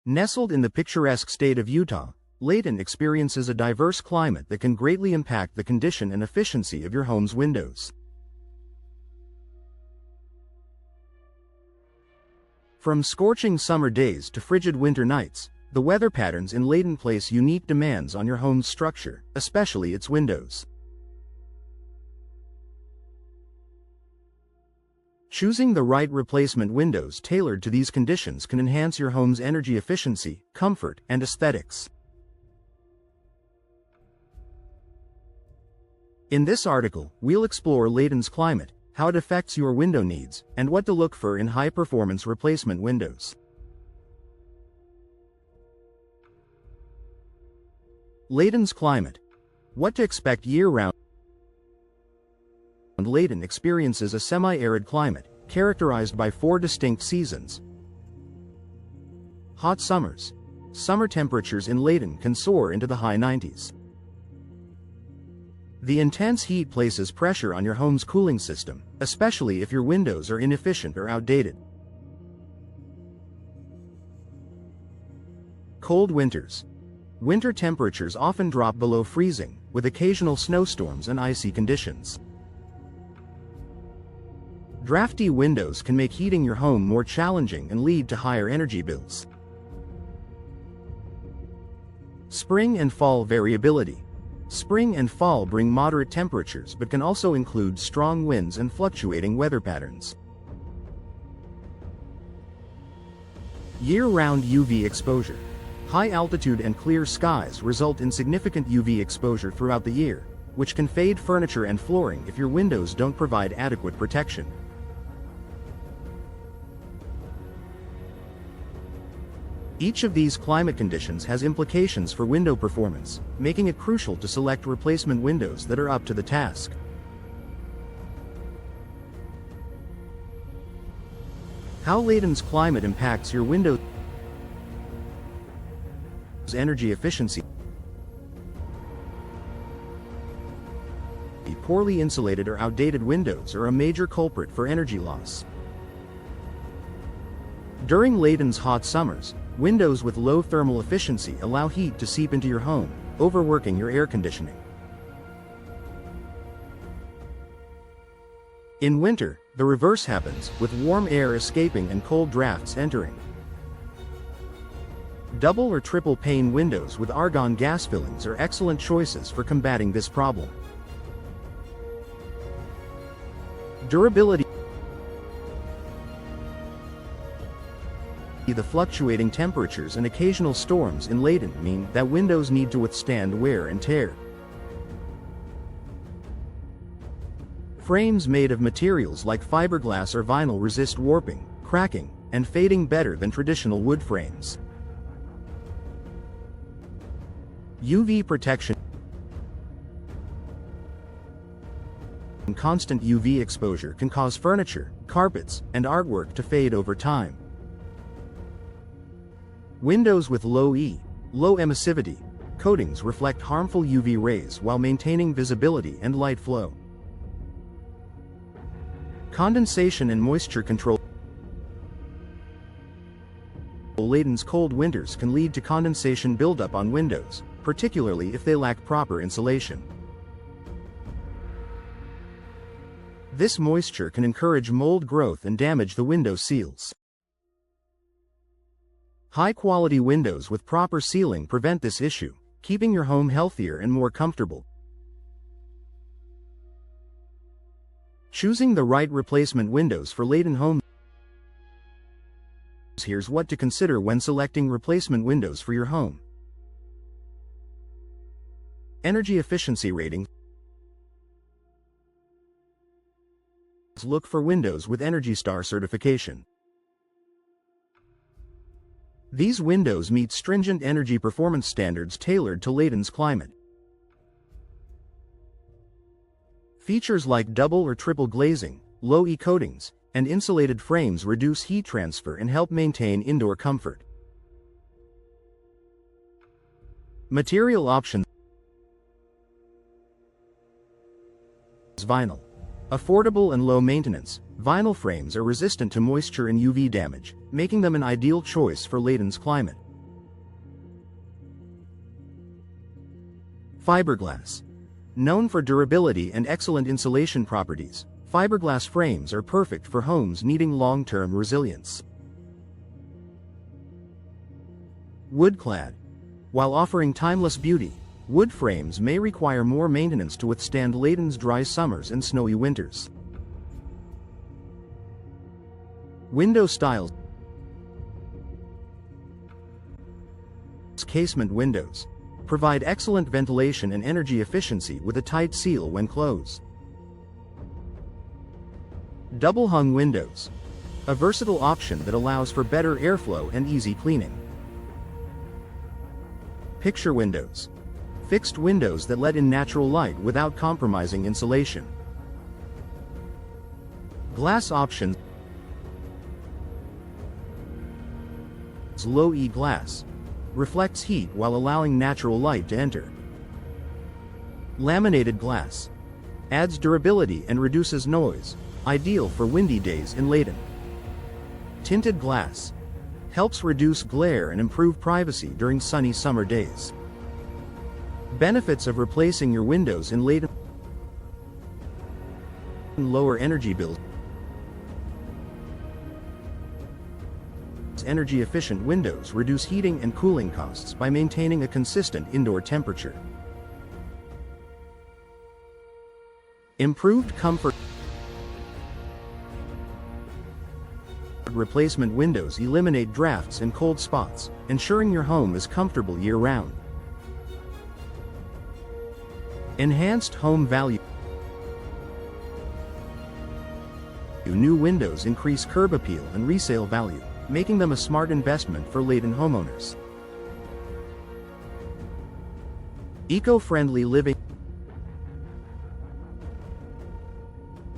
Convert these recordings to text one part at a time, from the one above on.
Nestled in the picturesque state of Utah, Layton experiences a diverse climate that can greatly impact the condition and efficiency of your home's windows. From scorching summer days to frigid winter nights, the weather patterns in Layton place unique demands on your home's structure, especially its windows. Choosing the right replacement windows tailored to these conditions can enhance your home's energy efficiency, comfort, and aesthetics. In this article, we'll explore Layton's climate, how it affects your window needs, and what to look for in high-performance replacement windows. Layton's climate. What to expect year-round. Layton experiences a semi-arid climate, characterized by 4 distinct seasons. Hot summers. Summer temperatures in Layton can soar into the high 90s. The intense heat places pressure on your home's cooling system, especially if your windows are inefficient or outdated. Cold winters. Winter temperatures often drop below freezing, with occasional snowstorms and icy conditions. Drafty windows can make heating your home more challenging and lead to higher energy bills. Spring and fall variability. Spring and fall bring moderate temperatures but can also include strong winds and fluctuating weather patterns. Year-round UV exposure. High altitude and clear skies result in significant UV exposure throughout the year, which can fade furniture and flooring if your windows don't provide adequate protection. Each of these climate conditions has implications for window performance, making it crucial to select replacement windows that are up to the task. How Layton's climate impacts your windows' energy efficiency. Poorly insulated or outdated windows are a major culprit for energy loss. During Layton's hot summers, windows with low thermal efficiency allow heat to seep into your home, overworking your air conditioning. In winter, the reverse happens, with warm air escaping and cold drafts entering. Double or triple pane windows with argon gas fillings are excellent choices for combating this problem. Durability. The fluctuating temperatures and occasional storms in Layton mean that windows need to withstand wear and tear. Frames made of materials like fiberglass or vinyl resist warping, cracking, and fading better than traditional wood frames. UV protection. Constant UV exposure can cause furniture, carpets, and artwork to fade over time. Windows with low emissivity coatings reflect harmful UV rays while maintaining visibility and light flow. Condensation and moisture control. Layton's cold winters can lead to condensation buildup on windows, particularly if they lack proper insulation. This moisture can encourage mold growth and damage the window seals. High-quality windows with proper sealing prevent this issue, keeping your home healthier and more comfortable. Choosing the right replacement windows for Layton homes. Here's what to consider when selecting replacement windows for your home. Energy efficiency rating. Look for windows with ENERGY STAR certification. These windows meet stringent energy performance standards tailored to Layton's climate. Features like double or triple glazing, low E coatings, and insulated frames reduce heat transfer and help maintain indoor comfort. Material options. Vinyl. Affordable and low maintenance, vinyl frames are resistant to moisture and UV damage, making them an ideal choice for Layton's climate. Fiberglass. Known for durability and excellent insulation properties, fiberglass frames are perfect for homes needing long-term resilience. Wood-clad. While offering timeless beauty, wood frames may require more maintenance to withstand Layton's dry summers and snowy winters. Window styles. Casement windows provide excellent ventilation and energy efficiency with a tight seal when closed. Double-hung windows. A versatile option that allows for better airflow and easy cleaning. Picture windows. Fixed windows that let in natural light without compromising insulation. Glass options. Low-E glass. Reflects heat while allowing natural light to enter. Laminated glass. Adds durability and reduces noise, ideal for windy days in Layton. Tinted glass. Helps reduce glare and improve privacy during sunny summer days. Benefits of replacing your windows in Layton: lower energy bills. Energy-efficient windows reduce heating and cooling costs by maintaining a consistent indoor temperature. Improved comfort. Replacement windows eliminate drafts and cold spots, ensuring your home is comfortable year-round. Enhanced home value. New windows increase curb appeal and resale value, making them a smart investment for Layton homeowners. Eco-friendly living.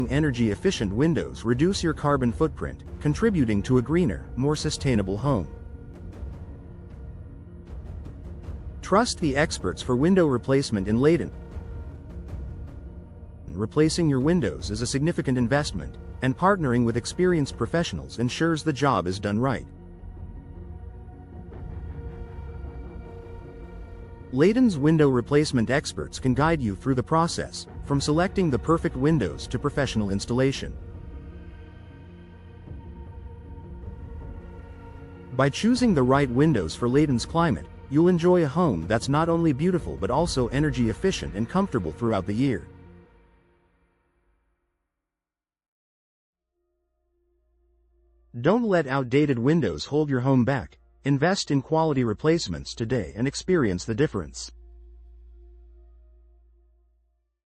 Energy-efficient windows reduce your carbon footprint, contributing to a greener, more sustainable home. Trust the experts for window replacement in Layton. Replacing your windows is a significant investment, and partnering with experienced professionals ensures the job is done right. Layton's window replacement experts can guide you through the process, from selecting the perfect windows to professional installation. By choosing the right windows for Layton's climate, you'll enjoy a home that's not only beautiful but also energy efficient and comfortable throughout the year. Don't let outdated windows hold your home back. Invest in quality replacements today and experience the difference.